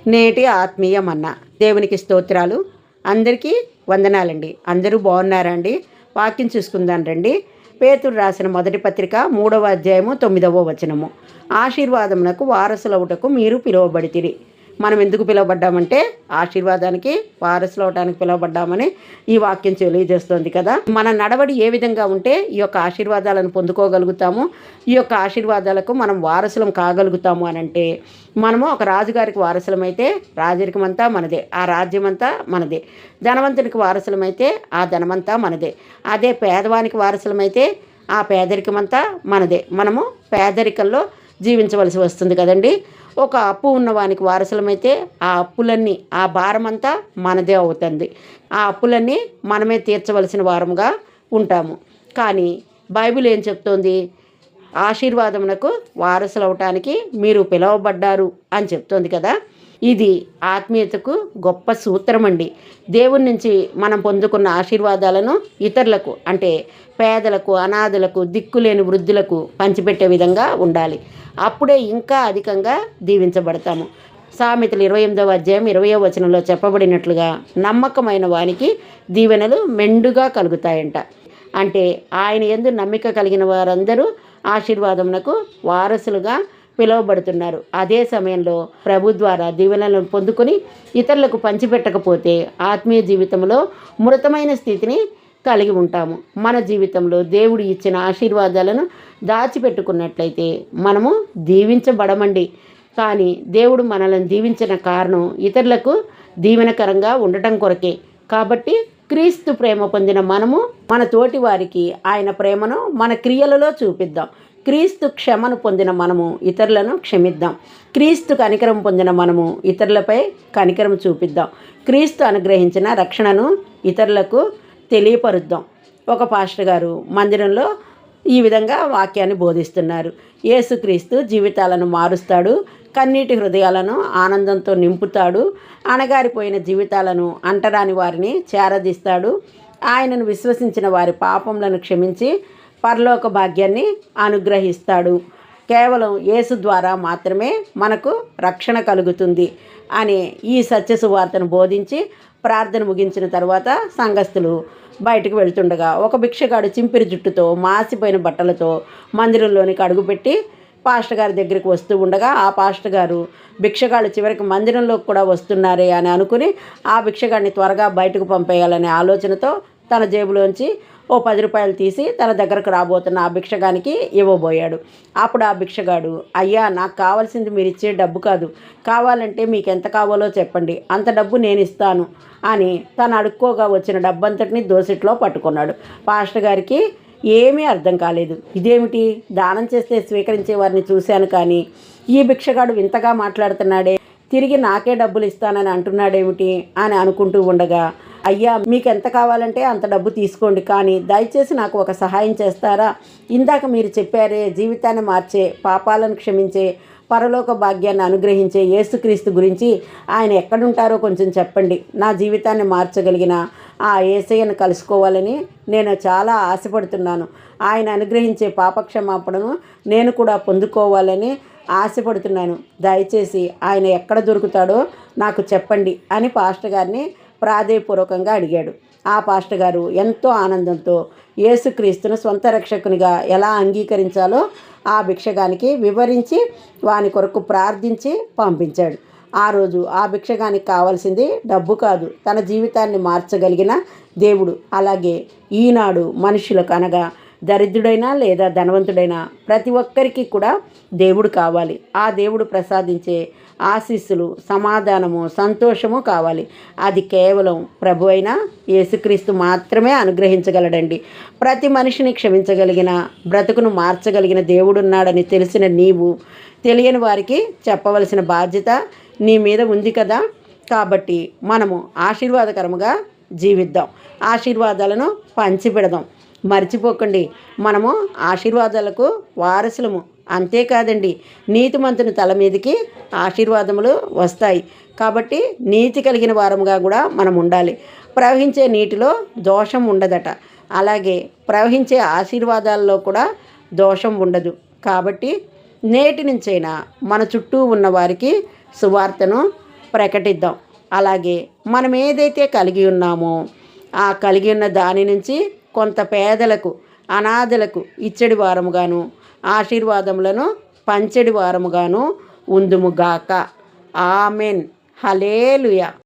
నేటి ఆత్మీయ మన్నా దేవునికి స్తోత్రాలు. అందరికీ వందనాలండి. అందరూ బాగున్నారా అండి? వాక్యం చూసుకుందాం రండి. పేతురు రాసిన మొదటి పత్రిక 3వ అధ్యాయము 9వ వచనము. ఆశీర్వాదమునకు వారసులవుటకు మీరు పిలువబడితిరి. మనం ఎందుకు పిలువబడ్డామంటే ఆశీర్వాదానికి వారసులు అవడానికి పిలువబడ్డామని ఈ వాక్యం తెలియజేస్తుంది కదా. మన నడవడి ఏ విధంగా ఉంటే ఈ యొక్క ఆశీర్వాదాలను పొందుకోగలుగుతాము, ఈ యొక్క ఆశీర్వాదాలకు మనం వారసులం కాగలుగుతాము అని అంటే, మనము ఒక రాజుగారికి వారసులమైతే రాజరికం అంతా మనదే, ఆ రాజ్యం అంతా మనదే. ధనవంతునికి వారసులమైతే ఆ ధనమంతా మనదే. అదే పేదవానికి వారసులమైతే ఆ పేదరికం అంతా మనదే. మనము పేదరికంలో జీవించవలసి వస్తుంది కదండి. ఒక అప్పు ఉన్నవానికి వారసులమైతే ఆ అప్పులన్నీ, ఆ భారమంతా మనదే అవుతుంది. ఆ అప్పులన్నీ మనమే తీర్చవలసిన వారముగా ఉంటాము. కానీ బైబిల్ ఏం చెప్తోంది? ఆశీర్వాదమునకు వారసులు అవటానికి మీరు పిలువబడ్డారు అని చెప్తోంది కదా. ఇది ఆత్మీయతకు గొప్ప సూత్రం అండి. దేవుని నుంచి మనం పొందుకున్న ఆశీర్వాదాలను ఇతరులకు, అంటే పేదలకు, అనాథలకు, దిక్కులేని వృద్ధులకు పంచిపెట్టే విధంగా ఉండాలి. అప్పుడే ఇంకా అధికంగా దీవించబడతాము. సామెతలు 28వ అధ్యాయం 20వ వచనంలో చెప్పబడినట్లుగా నమ్మకమైన వానికి దీవెనలు మెండుగా కలుగుతాయంట. అంటే ఆయన యందు నమ్మిక కలిగిన వారందరూ ఆశీర్వాదమునకు వారసులుగా పిలువబడుతున్నారు. అదే సమయంలో ప్రభు ద్వారా దీవెనలను పొందుకొని ఇతరులకు పంచిపెట్టకపోతే ఆత్మీయ జీవితంలో మృతమైన స్థితిని కలిగి ఉంటాము. మన జీవితంలో దేవుడు ఇచ్చిన ఆశీర్వాదాలను దాచిపెట్టుకున్నట్లయితే మనము దీవించబడమండి. కానీ దేవుడు మనల్ని దీవించిన కారణం ఇతరులకు దీవెనకరంగా ఉండటం కొరకే. కాబట్టి క్రీస్తు ప్రేమ పొందిన మనము మన తోటి వారికి ఆయన ప్రేమను మన క్రియలలో చూపిద్దాం. క్రీస్తు క్షమను పొందిన మనము ఇతరులను క్షమిద్దాం. క్రీస్తు కనికరం పొందిన మనము ఇతరులపై కనికరం చూపిద్దాం. క్రీస్తు అనుగ్రహించిన రక్షణను ఇతరులకు తెలియపరుద్దాం. ఒక పాస్టర్ గారు మందిరంలో ఈ విధంగా వాక్యాన్ని బోధిస్తున్నారు. యేసుక్రీస్తు జీవితాలను మారుస్తాడు, కన్నీటి హృదయాలను ఆనందంతో నింపుతాడు, అణగారిపోయిన జీవితాలను అంటరాని వారిని చేరదీస్తాడు, ఆయనను విశ్వసించిన వారి పాపములను క్షమించి పరలోక భాగ్యాన్ని అనుగ్రహిస్తాడు. కేవలం యేసు ద్వారా మాత్రమే మనకు రక్షణ కలుగుతుంది అనే ఈ సత్య సువార్తను బోధించి ప్రార్థన ముగించిన తర్వాత సంఘస్థులు బయటకు వెళ్తుండగా ఒక భిక్షగాడు చింపిరి జుట్టుతో, మాసిపోయిన బట్టలతో మందిరంలోనికి అడుగుపెట్టి పాస్టర్ గారి దగ్గరికి వస్తూ ఉండగా ఆ పాస్టర్ గారు భిక్షగాళ్ళు చివరికి మందిరంలోకి కూడా వస్తున్నారే అని అనుకుని ఆ భిక్షగాడిని త్వరగా బయటకు పంపేయాలనే ఆలోచనతో తన జేబులోంచి ఓ 10 రూపాయలు తీసి తన దగ్గరకు రాబోతున్న ఆ భిక్షగానికి ఇవ్వబోయాడు. అప్పుడు ఆ భిక్షగాడు, అయ్యా, నాకు కావాల్సింది మీరు ఇచ్చే డబ్బు కాదు, కావాలంటే మీకు ఎంత కావాలో చెప్పండి, అంత డబ్బు నేను ఇస్తాను అని తను అడుక్కోగా వచ్చిన డబ్బంతటిని దోసిట్లో పట్టుకున్నాడు. పాస్టర్ గారికి ఏమీ అర్థం కాలేదు. ఇదేమిటి, దానం చేస్తే స్వీకరించే వారిని చూశాను, కానీ ఈ భిక్షగాడు వింతగా మాట్లాడుతున్నాడే, తిరిగి నాకే డబ్బులు ఇస్తానని అంటున్నాడేమిటి అని అనుకుంటూ ఉండగా, అయ్యా, మీకు ఎంత కావాలంటే అంత డబ్బు తీసుకోండి, కానీ దయచేసి నాకు ఒక సహాయం చేస్తారా? ఇందాక మీరు చెప్పారే, జీవితాన్ని మార్చే, పాపాలను క్షమించే, పరలోక భాగ్యాన్ని అనుగ్రహించే యేసుక్రీస్తు గురించి ఆయన ఎక్కడుంటారో కొంచెం చెప్పండి. నా జీవితాన్ని మార్చగలిగిన ఆ యేసయ్యను కలుసుకోవాలని నేను చాలా ఆశపడుతున్నాను. ఆయన అనుగ్రహించే పాపక్షమాపణను నేను కూడా పొందుకోవాలని ఆశపడుతున్నాను. దయచేసి ఆయన ఎక్కడ దొరుకుతాడో నాకు చెప్పండి అని పాస్టర్ గారిని ప్రాధేయపూర్వకంగా అడిగాడు. ఆ పాస్టర్ గారు ఎంతో ఆనందంతో యేసుక్రీస్తును సొంత రక్షకునిగా ఎలా అంగీకరించాలో ఆ భిక్షగానికి వివరించి వాని కొరకు ప్రార్థించి పంపించాడు. ఆ రోజు ఆ భిక్షగానికి కావాల్సింది డబ్బు కాదు, తన జీవితాన్ని మార్చగలిగిన దేవుడు. అలాగే ఈనాడు మనుషులకు, అనగా దరిద్రుడైనా లేదా ధనవంతుడైనా ప్రతి ఒక్కరికి కూడా దేవుడు కావాలి. ఆ దేవుడు ప్రసాదించే ఆశీస్సులు, సమాధానము, సంతోషము కావాలి. అది కేవలం ప్రభు అయిన యేసుక్రీస్తు మాత్రమే అనుగ్రహించగలడండి. ప్రతి మనిషిని క్షమించగలిగిన, బ్రతుకును మార్చగలిగిన దేవుడున్నాడని తెలిసిన నీవు తెలియని వారికి చెప్పవలసిన బాధ్యత నీ మీద ఉంది కదా. కాబట్టి మనము ఆశీర్వాదకరముగా జీవిద్దాం, ఆశీర్వాదాలను పంచిపెడదాం. మర్చిపోకండి, మనము ఆశీర్వాదాలకు వారసులము. అంతేకాదండి, నీతిమంతుని తల మీదకి ఆశీర్వాదములు వస్తాయి. కాబట్టి నీతి కలిగిన వారముగా కూడా మనం ఉండాలి. ప్రవహించే నీటిలో దోషం ఉండదట, అలాగే ప్రవహించే ఆశీర్వాదాల్లో కూడా దోషం ఉండదు. కాబట్టి నేటి నుంచైనా మన చుట్టూ ఉన్న వారికి సువార్తను ప్రకటిద్దాం. అలాగే మనం ఏదైతే కలిగి ఉన్నామో ఆ కలిగి ఉన్న దాని నుంచి కొంత పేదలకు, అనాథలకు ఇచ్చడి వారముగాను, ఆశీర్వాదములను పంచెడి వారముగాను ఉందుముగాక. ఆమెన్. హల్లెలూయా.